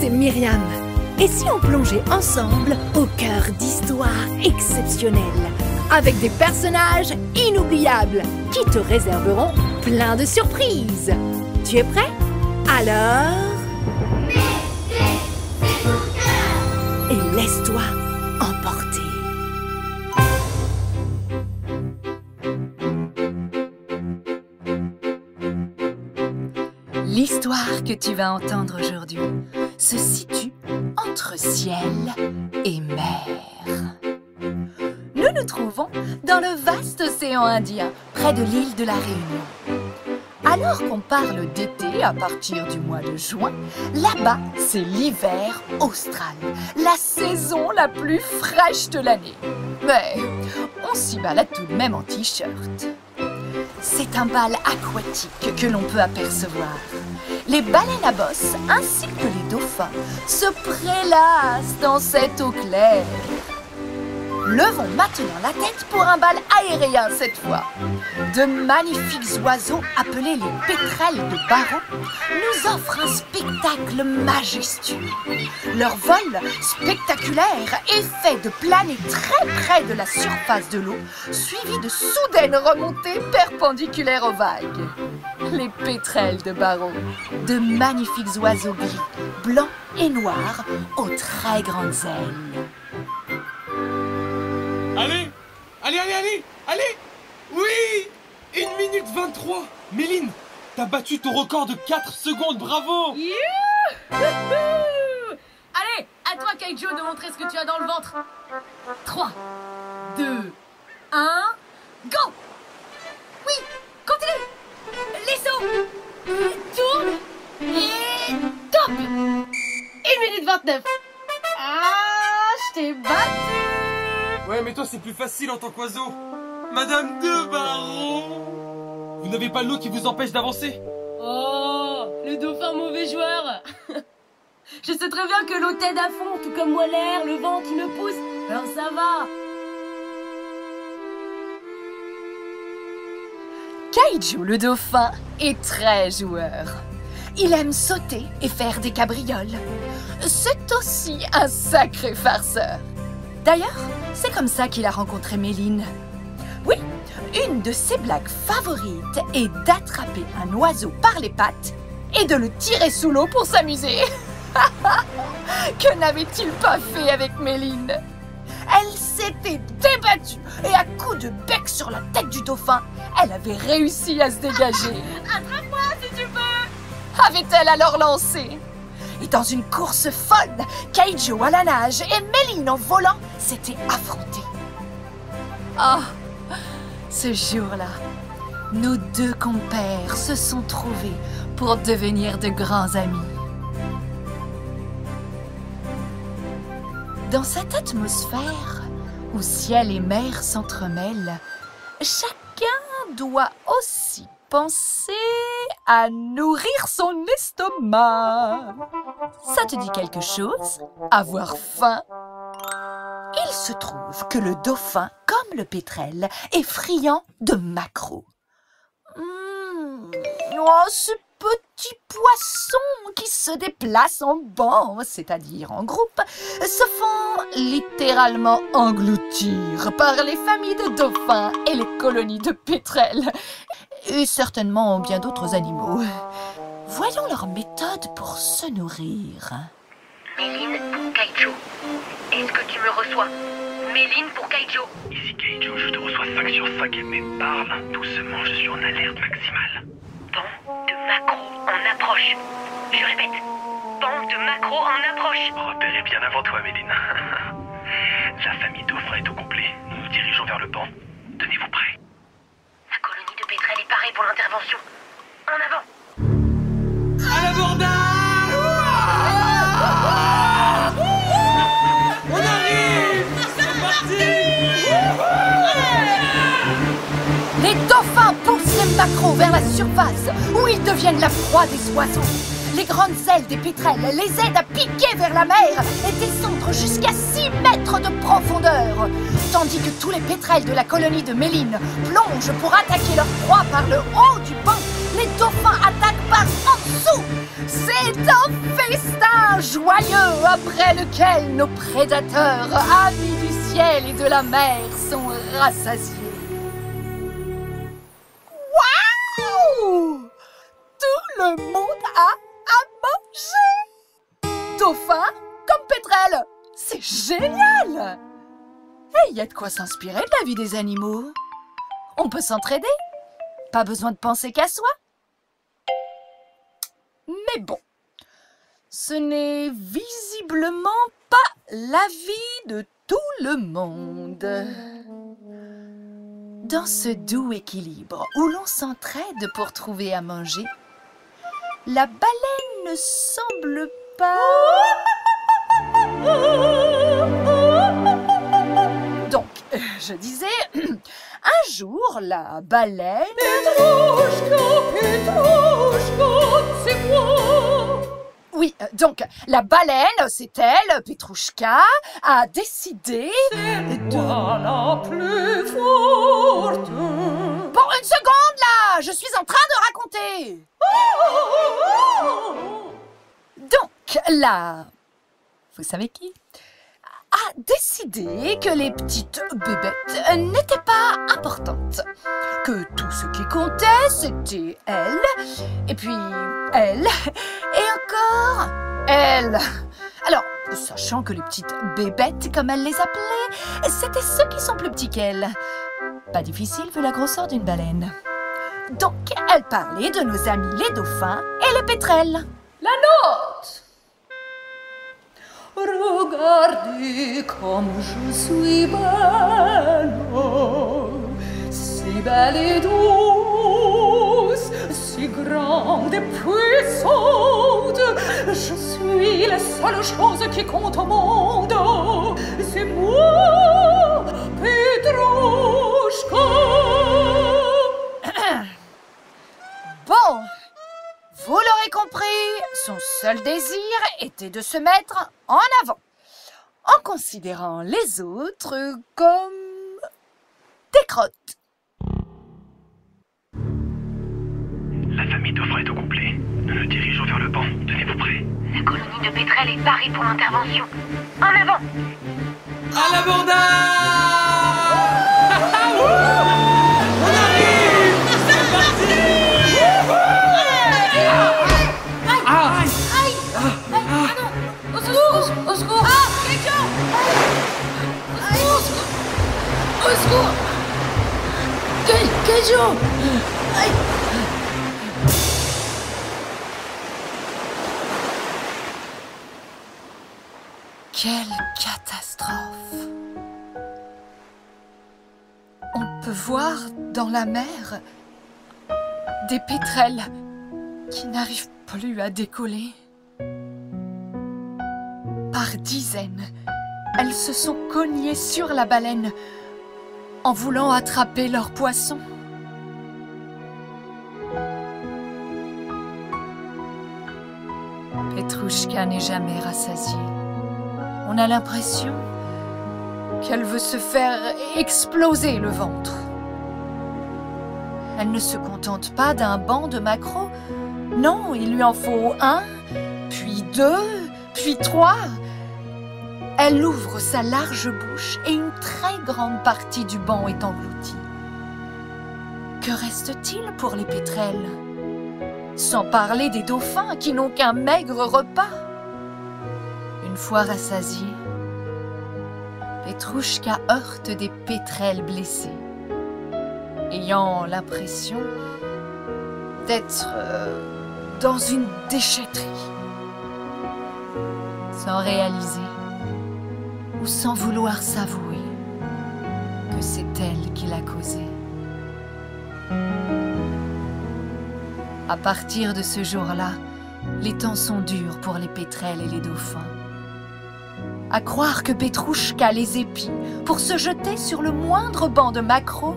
c'est Myriam. Et si on plongeait ensemble au cœur d'histoires exceptionnelles, avec des personnages inoubliables qui te réserveront plein de surprises. Tu es prêt? Alors... et laisse-toi emporter. L'histoire que tu vas entendre aujourd'hui se situe entre ciel et mer. Nous nous trouvons dans le vaste océan Indien, près de l'île de la Réunion. Alors qu'on parle d'été à partir du mois de juin, là-bas, c'est l'hiver austral, la saison la plus fraîche de l'année. Mais on s'y balade tout de même en t-shirt. C'est un bal aquatique que l'on peut apercevoir. Les baleines à bosse ainsi que les dauphins se prélassent dans cette eau claire. Levons maintenant la tête pour un bal aérien cette fois. De magnifiques oiseaux appelés les pétrels de Barreau nous offrent un spectacle majestueux. Leur vol spectaculaire est fait de planer très près de la surface de l'eau, suivi de soudaines remontées perpendiculaires aux vagues. Les pétrels de Barreau, de magnifiques oiseaux gris, blancs et noirs aux très grandes ailes. Allez! Allez, allez, allez! Allez! Oui! 1 minute 23! Méline, t'as battu ton record de 4 secondes, bravo! Youhou! Allez, à toi, Kaijo, de montrer ce que tu as dans le ventre. 3, 2, 1, go! Oui, continue! Les sauts! Tourne! Et top! 1 minute 29! Ah, je t'ai battu! Ouais, mais toi, c'est plus facile en tant qu'oiseau. Madame de Barreau! Vous n'avez pas l'eau qui vous empêche d'avancer? Oh, le dauphin mauvais joueur. Je sais très bien que l'eau t'aide à fond, tout comme moi l'air, le vent qui me pousse. Alors ça va. Kaijo le dauphin est très joueur. Il aime sauter et faire des cabrioles. C'est aussi un sacré farceur. D'ailleurs, c'est comme ça qu'il a rencontré Méline. Oui, une de ses blagues favorites est d'attraper un oiseau par les pattes et de le tirer sous l'eau pour s'amuser. Que n'avait-il pas fait avec Méline? Elle s'était débattue et à coups de bec sur la tête du dauphin, elle avait réussi à se dégager. Attrape-moi si tu peux. Avait-elle alors lancé? Et dans une course folle, Kaijo à la nage et Méline en volant s'étaient affrontés. Ah, ce jour-là, nos deux compères se sont trouvés pour devenir de grands amis. Dans cette atmosphère où ciel et mer s'entremêlent, chacun doit aussi penser à nourrir son estomac. Ça te dit quelque chose? Avoir faim? Il se trouve que le dauphin, comme le pétrel, est friand de maquereaux. Oh, ce petit poisson qui se déplace en banc, c'est-à-dire en groupe, se font littéralement engloutir par les familles de dauphins et les colonies de pétrels, et certainement bien d'autres animaux. Voyons leur méthode pour se nourrir. Méline pour Kaijo. Est-ce que tu me reçois? Méline pour Kaijo. Ici Kaijo, je te reçois 5 sur 5 mais parle doucement, je suis en alerte maximale. Banc de maquereaux en approche. Je répète, banc de maquereaux en approche. Repéré bien avant toi, Méline. La famille dauphin est au complet. Nous nous dirigeons vers le banc. Tenez-vous prêts. La colonie de pétrel est parée pour l'intervention. En avant. À l'abordage! On arrive! C'est parti! Les dauphins poussent les maquereaux vers la surface, où ils deviennent la proie des oiseaux. Les grandes ailes des pétrels les aident à piquer vers la mer et descendre jusqu'à 6 mètres de profondeur, tandis que tous les pétrels de la colonie de Méline plongent pour attaquer leur proie par le haut du banc les dauphins attaquent par en dessous. C'est un festin joyeux après lequel nos prédateurs, amis du ciel et de la mer, sont rassasiés. Waouh! Tout le monde a à manger. Dauphin comme pétrel, c'est génial! Et il y a de quoi s'inspirer de la vie des animaux. On peut s'entraider. Pas besoin de penser qu'à soi. Mais bon, ce n'est visiblement pas la vie de tout le monde. Dans ce doux équilibre où l'on s'entraide pour trouver à manger, la baleine ne semble pas... Donc, je disais, un jour, la baleine... Petrouchka, c'est moi. Oui, donc, la baleine, c'est elle, Petrouchka, a décidé... C'est toi la plus forte. Bon, une seconde, là, je suis en train de raconter. Donc, là... Vous savez qui a décidé que les petites bébêtes n'étaient pas importantes. Que tout ce qui comptait, c'était elle, et puis elle, et encore elle. Alors, sachant que les petites bébêtes, comme elle les appelait, c'était ceux qui sont plus petits qu'elle. Pas difficile vu la grosseur d'une baleine. Donc, elle parlait de nos amis les dauphins et les pétrels. La note! Regardez comme je suis belle, si belle et douce, si grande et puissante. Je suis la seule chose qui compte au monde. C'est moi, Petrouchka. Bon. Vous l'aurez compris, son seul désir était de se mettre en avant, en considérant les autres comme des crottes. La famille d'Ofra est au complet. Nous nous dirigeons vers le banc. Tenez-vous prêts. La colonie de pétrel est parée pour l'intervention. En avant! À l'abordage! On arrive! C'est parti! Au secours! Au secours! Ah! Quelqu'un! Au secours! Keijo! Quelle catastrophe! On peut voir dans la mer des pétrels qui n'arrivent plus à décoller. Par dizaines, elles se sont cognées sur la baleine en voulant attraper leurs poissons. Petrouchka n'est jamais rassasiée. On a l'impression qu'elle veut se faire exploser le ventre. Elle ne se contente pas d'un banc de maquereaux. Non, il lui en faut 1, puis 2, puis 3. Elle ouvre sa large bouche et une très grande partie du banc est engloutie. Que reste-t-il pour les pétrels? Sans parler des dauphins qui n'ont qu'un maigre repas. Une fois rassasiée, Petrouchka heurte des pétrels blessés, ayant l'impression d'être dans une déchetterie, sans réaliser ou sans vouloir s'avouer que c'est elle qui l'a causé. À partir de ce jour-là, les temps sont durs pour les pétrels et les dauphins. À croire que Petrouchka les épie pour se jeter sur le moindre banc de maquereaux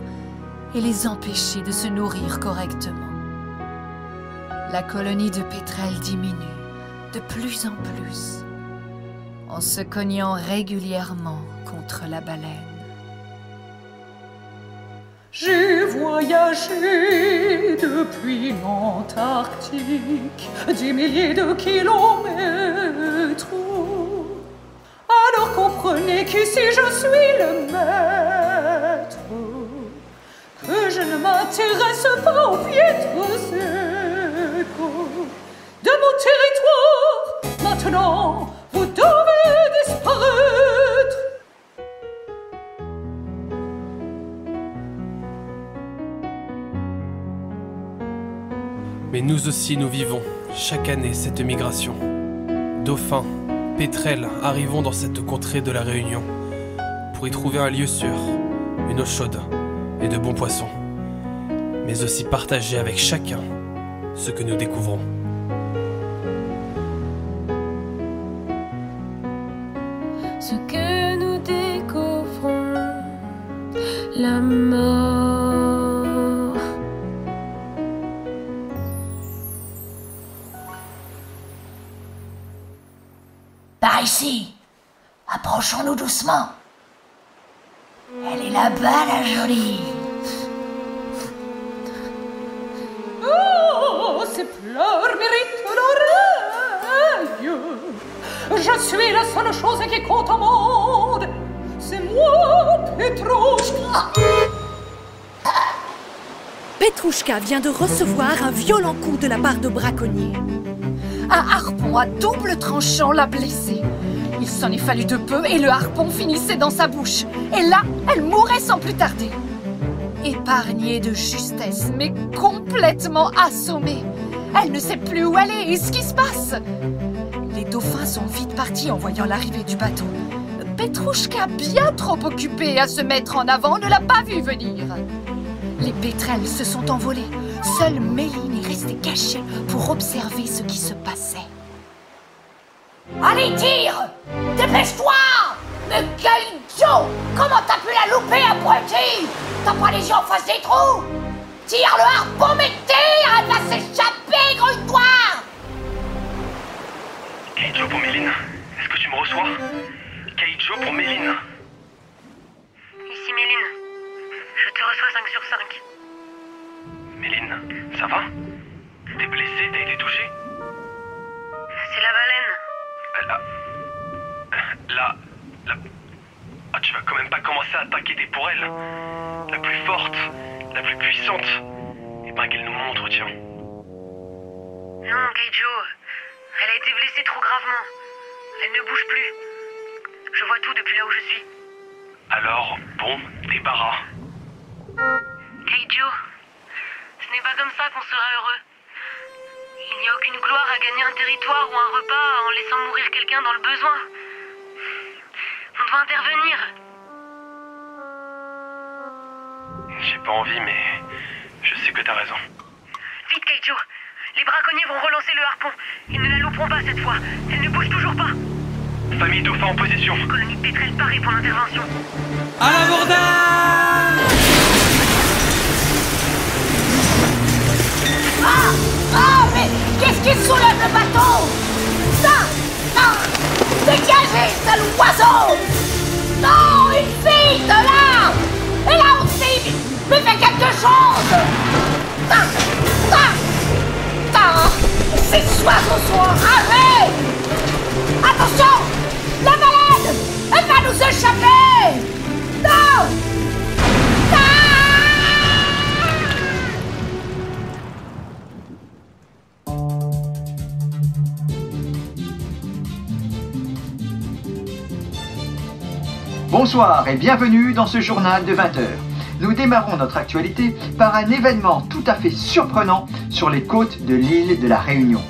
et les empêcher de se nourrir correctement. La colonie de pétrels diminue de plus en plus, en se cognant régulièrement contre la baleine. J'ai voyagé navigué depuis l'Antarctique 10 milliers de kilomètres. Alors comprenez qu'ici je suis le maître, que je ne m'intéresse pas aux piètres échos de mon territoire. Maintenant, vous devez disparaître. Mais nous aussi, nous vivons chaque année cette migration. Dauphins, pétrels arrivons dans cette contrée de la Réunion pour y trouver un lieu sûr, une eau chaude et de bons poissons, mais aussi partager avec chacun ce que nous découvrons. Ce que nous découvrons, la mort. Par ici, approchons-nous doucement. Elle est là-bas, la jolie. Oh, ces pleurs méritent l'oreille. Je suis la seule chose qui compte au monde. C'est moi, Petrouchka. Petrouchka vient de recevoir un violent coup de la part de braconniers. Un harpon à double tranchant l'a blessée. Il s'en est fallu de peu et le harpon finissait dans sa bouche. Et là, elle mourait sans plus tarder. Épargnée de justesse, mais complètement assommée. Elle ne sait plus où aller et ce qui se passe. Les dauphins sont vite partis en voyant l'arrivée du bateau. Petrouchka, bien trop occupée à se mettre en avant, ne l'a pas vu venir. Les pétrels se sont envolés. Seule Méline est restée cachée pour observer ce qui se passait. Allez, tire! Dépêche-toi! Mais quel idiot! Comment t'as pu la louper, abruti? T'as pas les yeux en face des trous? Tire le harpon, mais tire! Elle va s'échapper, grouille-toi! Keijo pour Méline, est-ce que tu me reçois? Keijo pour Méline. Ici Méline. Je te reçois 5 sur 5. Méline, ça va? T'es blessée, t'as été touchée? C'est la baleine. Ah, tu vas quand même pas commencer à attaquer des pourrelles. La plus forte, la plus puissante. Et ben qu'elle nous montre, tiens. Non, Keijo. Elle a été blessée trop gravement. Elle ne bouge plus. Je vois tout depuis là où je suis. Alors, bon, débarras. Keijo, ce n'est pas comme ça qu'on sera heureux. Il n'y a aucune gloire à gagner un territoire ou un repas en laissant mourir quelqu'un dans le besoin. On doit intervenir. J'ai pas envie, mais je sais que t'as raison. Vite, Keijo. Les braconniers vont relancer le harpon. Ils ne la louperont pas cette fois. Elle ne bouge toujours pas. Famille dauphin en position. Colonie de pétrels parée pour l'intervention. À l'abordage! Ah, mais qu'est-ce qui soulève le bateau? Ça! Non! Dégagez, sale oiseau! Non, une fille de là! Et là aussi! Mais fais quelque chose! Ces oiseaux sont enragés! Attention! La baleine! Elle va nous échapper! Non! Bonsoir et bienvenue dans ce journal de 20 h. Nous démarrons notre actualité par un événement tout à fait surprenant sur les côtes de l'île de la Réunion.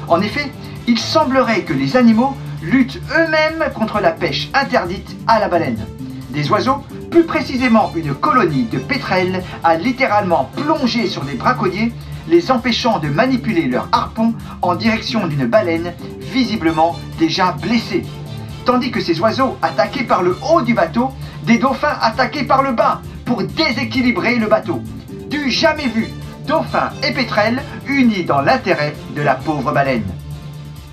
En effet, il semblerait que les animaux luttent eux-mêmes contre la pêche interdite à la baleine. Des oiseaux, plus précisément une colonie de pétrels, a littéralement plongé sur des braconniers, les empêchant de manipuler leur harpon en direction d'une baleine visiblement déjà blessée. Tandis que ces oiseaux attaquaient par le haut du bateau, des dauphins attaquaient par le bas pour déséquilibrer le bateau. Du jamais vu, dauphins et pétrels unis dans l'intérêt de la pauvre baleine.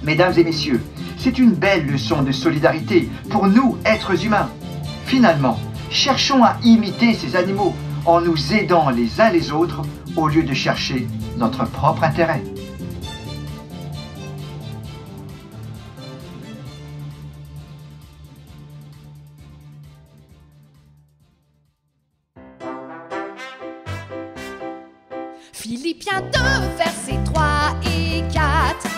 Mesdames et messieurs, c'est une belle leçon de solidarité pour nous, êtres humains. Finalement, cherchons à imiter ces animaux en nous aidant les uns les autres au lieu de chercher notre propre intérêt. Philippiens 2, versets 3 et 4.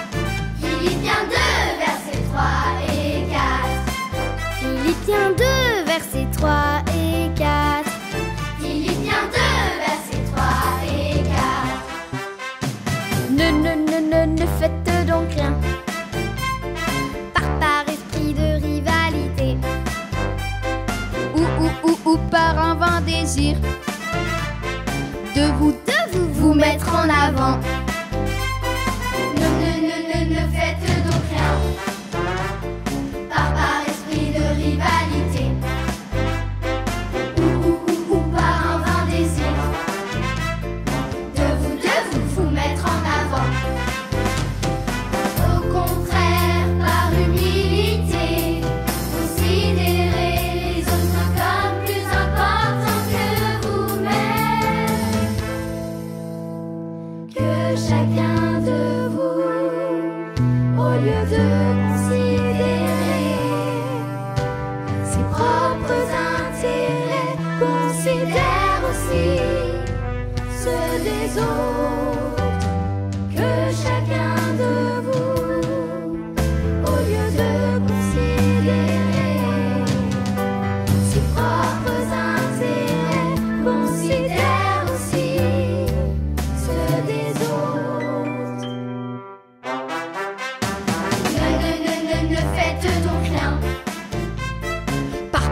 Philippiens 2, versets 3 et 4. Philippiens 2, versets 3 et 4. Philippiens 2, versets 3 et 4. Ne faites donc rien par esprit de rivalité ou par un vain désir de vous mettre en avant. Ne faites donc rien par esprit de rivalité ou par un vain désir de vous mettre en avant. Au contraire, par humilité, considérez les autres comme plus importants que vous-même. Que chacun de vous, au lieu de considérer ses propres intérêts, considère aussi ceux des autres. Que chacun de vous, au lieu de considérer ses propres intérêts, considère aussi ceux des autres. Ne faites donc rien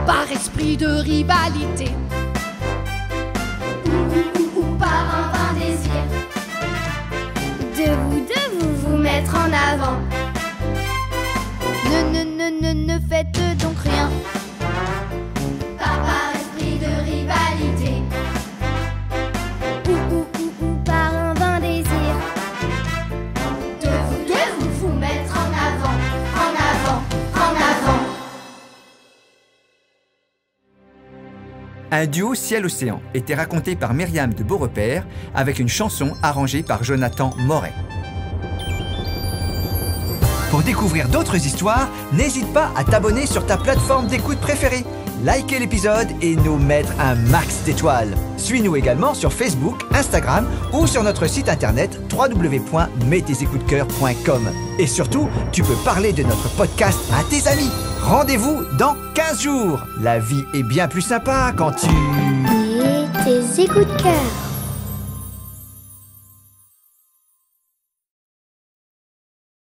Par esprit de rivalité ou par un vain désir de vous mettre en avant. Ne faites donc rien par esprit de rivalité ou par un vain désir de vous mettre en avant, en avant, en avant. Un duo ciel-océan était raconté par Myriam de Beaurepaire avec une chanson arrangée par Jonathan Moret. Pour découvrir d'autres histoires, n'hésite pas à t'abonner sur ta plateforme d'écoute préférée, liker l'épisode et nous mettre un max d'étoiles. Suis-nous également sur Facebook, Instagram ou sur notre site internet www.mettesecoutsdecoeur.com. Et surtout, tu peux parler de notre podcast à tes amis. Rendez-vous dans 15 jours. La vie est bien plus sympa quand tu... Mets tes écoutes de cœur.